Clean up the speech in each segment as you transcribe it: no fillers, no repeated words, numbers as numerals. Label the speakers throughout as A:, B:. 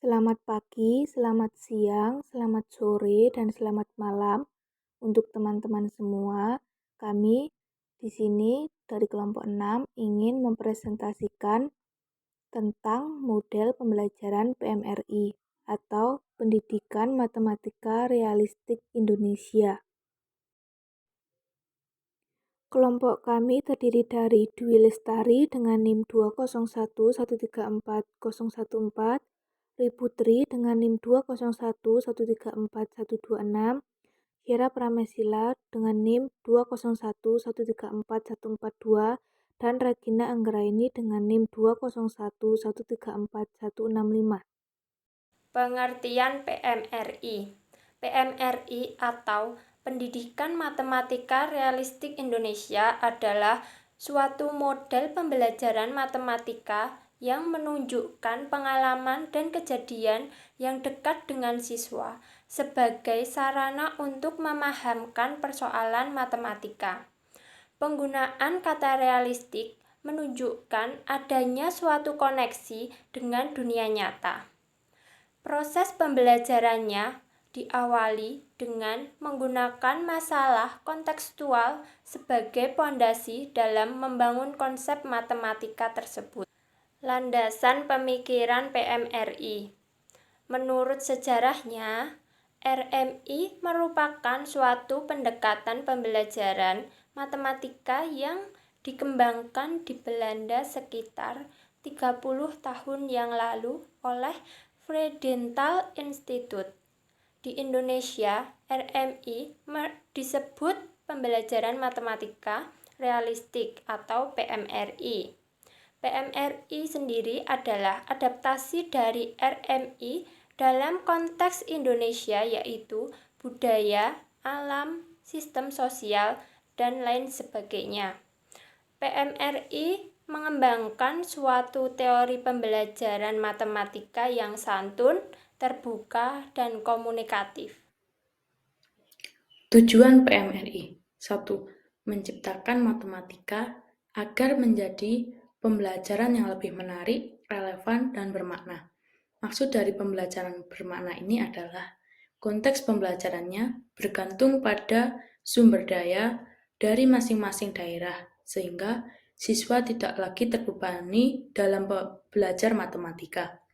A: Selamat pagi, selamat siang, selamat sore, dan selamat malam untuk teman-teman semua. Kami di sini dari kelompok 6 ingin mempresentasikan tentang model pembelajaran PMRI atau Pendidikan Matematika Realistik Indonesia. Kelompok kami terdiri dari Dwi Lestari dengan NIM 201134014, Putri dengan NIM 201134126, Hera Pramesila dengan NIM 201134142, dan Regina Anggraini dengan NIM 201134165.
B: Pengertian PMRI. PMRI atau Pendidikan Matematika Realistik Indonesia adalah suatu model pembelajaran matematika yang menunjukkan pengalaman dan kejadian yang dekat dengan siswa sebagai sarana untuk memahamkan persoalan matematika. Penggunaan kata realistik menunjukkan adanya suatu koneksi dengan dunia nyata. Proses pembelajarannya diawali dengan menggunakan masalah kontekstual sebagai pondasi dalam membangun konsep matematika tersebut. Landasan pemikiran PMRI. Menurut sejarahnya, RMI merupakan suatu pendekatan pembelajaran matematika yang dikembangkan di Belanda sekitar 30 tahun yang lalu oleh Friedenthal Institute. Di Indonesia, RMI disebut pembelajaran matematika realistik atau PMRI. PMRI sendiri adalah adaptasi dari RMI dalam konteks Indonesia, yaitu budaya, alam, sistem sosial, dan lain sebagainya. PMRI mengembangkan suatu teori pembelajaran matematika yang santun, terbuka, dan komunikatif.
C: Tujuan PMRI 1. Menciptakan matematika agar menjadi pembelajaran yang lebih menarik, relevan, dan bermakna. Maksud dari pembelajaran bermakna ini adalah konteks pembelajarannya bergantung pada sumber daya dari masing-masing daerah, sehingga siswa tidak lagi terbebani dalam belajar matematika.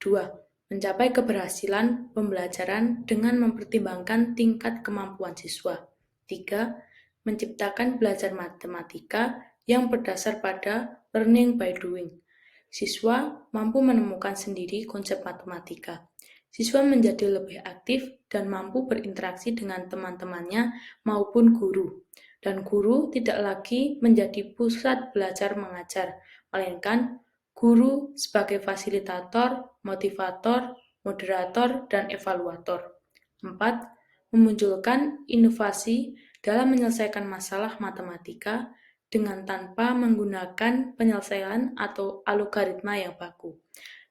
C: 2. Mencapai keberhasilan pembelajaran dengan mempertimbangkan tingkat kemampuan siswa. 3. Menciptakan belajar matematika yang berdasar pada learning by doing. Siswa mampu menemukan sendiri konsep matematika. Siswa menjadi lebih aktif dan mampu berinteraksi dengan teman-temannya maupun guru. Dan guru tidak lagi menjadi pusat belajar mengajar, melainkan guru sebagai fasilitator, motivator, moderator, dan evaluator. 4. Memunculkan inovasi dalam menyelesaikan masalah matematika dengan tanpa menggunakan penyelesaian atau algoritma yang baku.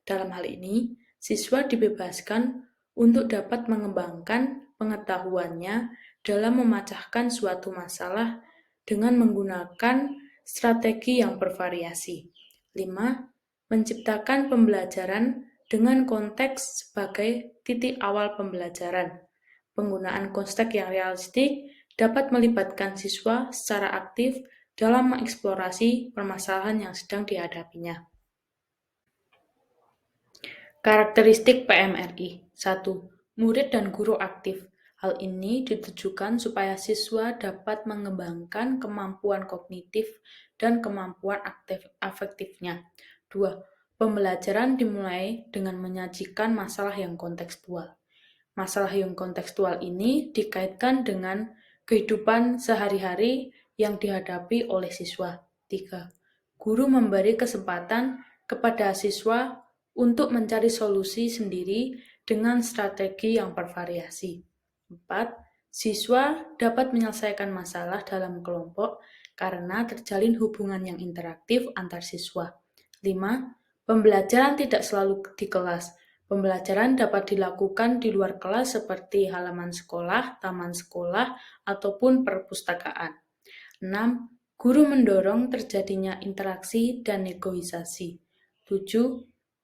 C: Dalam hal ini, siswa dibebaskan untuk dapat mengembangkan pengetahuannya dalam memecahkan suatu masalah dengan menggunakan strategi yang bervariasi. 5. Menciptakan pembelajaran dengan konteks sebagai titik awal pembelajaran. Penggunaan konteks yang realistik dapat melibatkan siswa secara aktif dalam mengeksplorasi permasalahan yang sedang dihadapinya. Karakteristik PMRI 1. Murid dan guru aktif. Hal ini ditujukan supaya siswa dapat mengembangkan kemampuan kognitif dan kemampuan afektifnya. 2. Pembelajaran dimulai dengan menyajikan masalah yang kontekstual. Masalah yang kontekstual ini dikaitkan dengan kehidupan sehari-hari yang dihadapi oleh siswa. 3. Guru memberi kesempatan kepada siswa untuk mencari solusi sendiri dengan strategi yang bervariasi. 4. Siswa dapat menyelesaikan masalah dalam kelompok karena terjalin hubungan yang interaktif antar siswa. 5. Pembelajaran tidak selalu di kelas. Pembelajaran dapat dilakukan di luar kelas seperti halaman sekolah, taman sekolah, ataupun perpustakaan. 6. Guru mendorong terjadinya interaksi dan negosiasi. 7.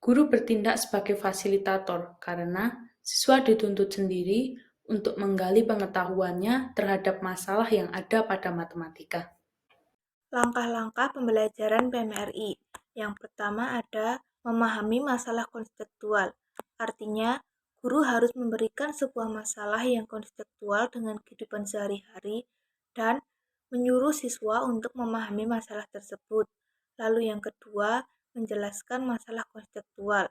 C: Guru bertindak sebagai fasilitator karena siswa dituntut sendiri untuk menggali pengetahuannya terhadap masalah yang ada pada matematika.
A: Langkah-langkah pembelajaran PMRI. Yang pertama ada memahami masalah konseptual. Artinya, guru harus memberikan sebuah masalah yang konseptual dengan kehidupan sehari-hari dan menyuruh siswa untuk memahami masalah tersebut. Lalu yang kedua, menjelaskan masalah konseptual.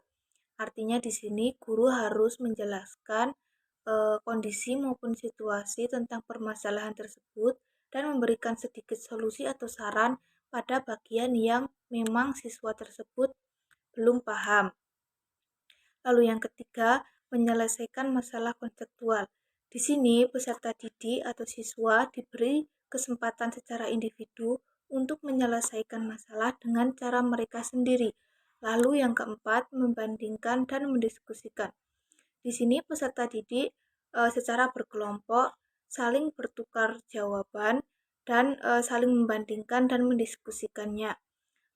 A: Artinya di sini guru harus menjelaskan kondisi maupun situasi tentang permasalahan tersebut dan memberikan sedikit solusi atau saran pada bagian yang memang siswa tersebut belum paham. Lalu yang ketiga, menyelesaikan masalah konseptual. Di sini peserta didik atau siswa diberi kesempatan secara individu untuk menyelesaikan masalah dengan cara mereka sendiri. Lalu yang keempat, membandingkan dan mendiskusikan. Di sini peserta didik secara berkelompok saling bertukar jawaban dan saling membandingkan dan mendiskusikannya.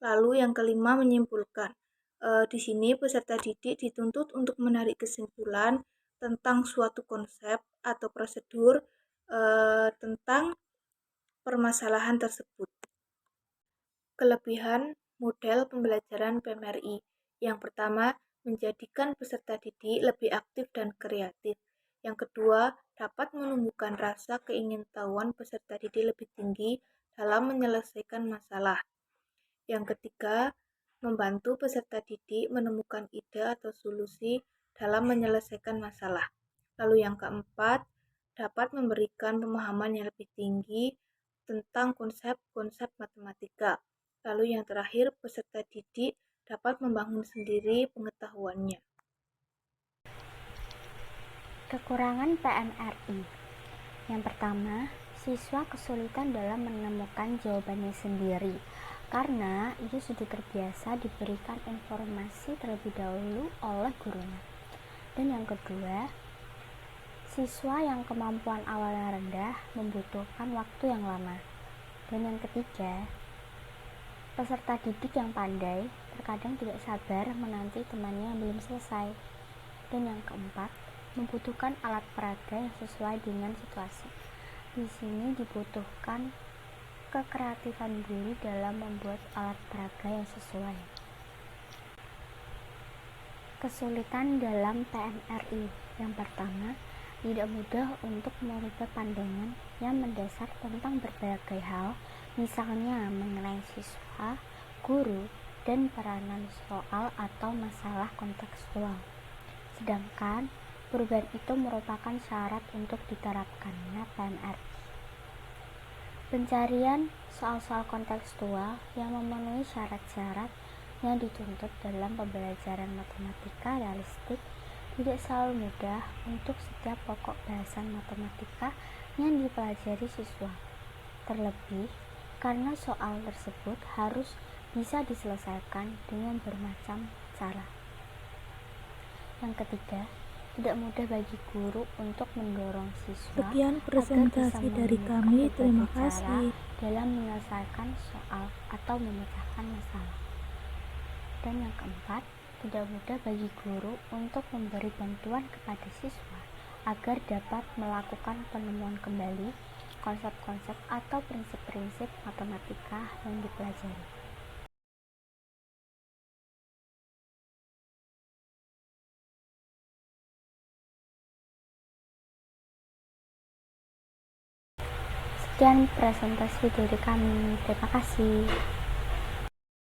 A: Lalu yang kelima, menyimpulkan. Di sini peserta didik dituntut untuk menarik kesimpulan tentang suatu konsep atau prosedur tentang permasalahan tersebut. Kelebihan model pembelajaran PMRI. Yang pertama, menjadikan peserta didik lebih aktif dan kreatif. Yang kedua, dapat menumbuhkan rasa keingintahuan peserta didik lebih tinggi dalam menyelesaikan masalah. Yang ketiga, membantu peserta didik menemukan ide atau solusi dalam menyelesaikan masalah. Lalu yang keempat, dapat memberikan pemahaman yang lebih tinggi tentang konsep-konsep matematika. Lalu yang terakhir, peserta didik dapat membangun sendiri pengetahuannya.
D: Kekurangan PMRI. Yang pertama, siswa kesulitan dalam menemukan jawabannya sendiri karena ia sudah terbiasa diberikan informasi terlebih dahulu oleh gurunya. Dan yang kedua, siswa yang kemampuan awalnya rendah membutuhkan waktu yang lama. Dan yang ketiga, peserta didik yang pandai terkadang tidak sabar menanti temannya yang belum selesai. Dan yang keempat, membutuhkan alat peraga yang sesuai dengan situasi. Di sini dibutuhkan kekreatifan guru dalam membuat alat peraga yang sesuai. Kesulitan dalam PMRI. Yang pertama, tidak mudah untuk merubah pandangan yang mendasar tentang berbagai hal, misalnya mengenai siswa, guru, dan peranan soal atau masalah kontekstual. Sedangkan perubahan itu merupakan syarat untuk diterapkannya PMRI. Pencarian soal-soal kontekstual yang memenuhi syarat-syarat yang dituntut dalam pembelajaran matematika realistik tidak selalu mudah untuk setiap pokok bahasan matematika yang dipelajari siswa. Terlebih, karena soal tersebut harus bisa diselesaikan dengan bermacam cara. Yang ketiga, tidak mudah bagi guru untuk mendorong siswa
A: Sekian presentasi dari kami. Terima kasih
D: dalam menyelesaikan soal atau memecahkan masalah. Dan yang keempat, tidak mudah bagi guru untuk memberi bantuan kepada siswa agar dapat melakukan penemuan kembali konsep-konsep atau prinsip-prinsip matematika yang dipelajari. Sekian presentasi dari kami. Terima kasih.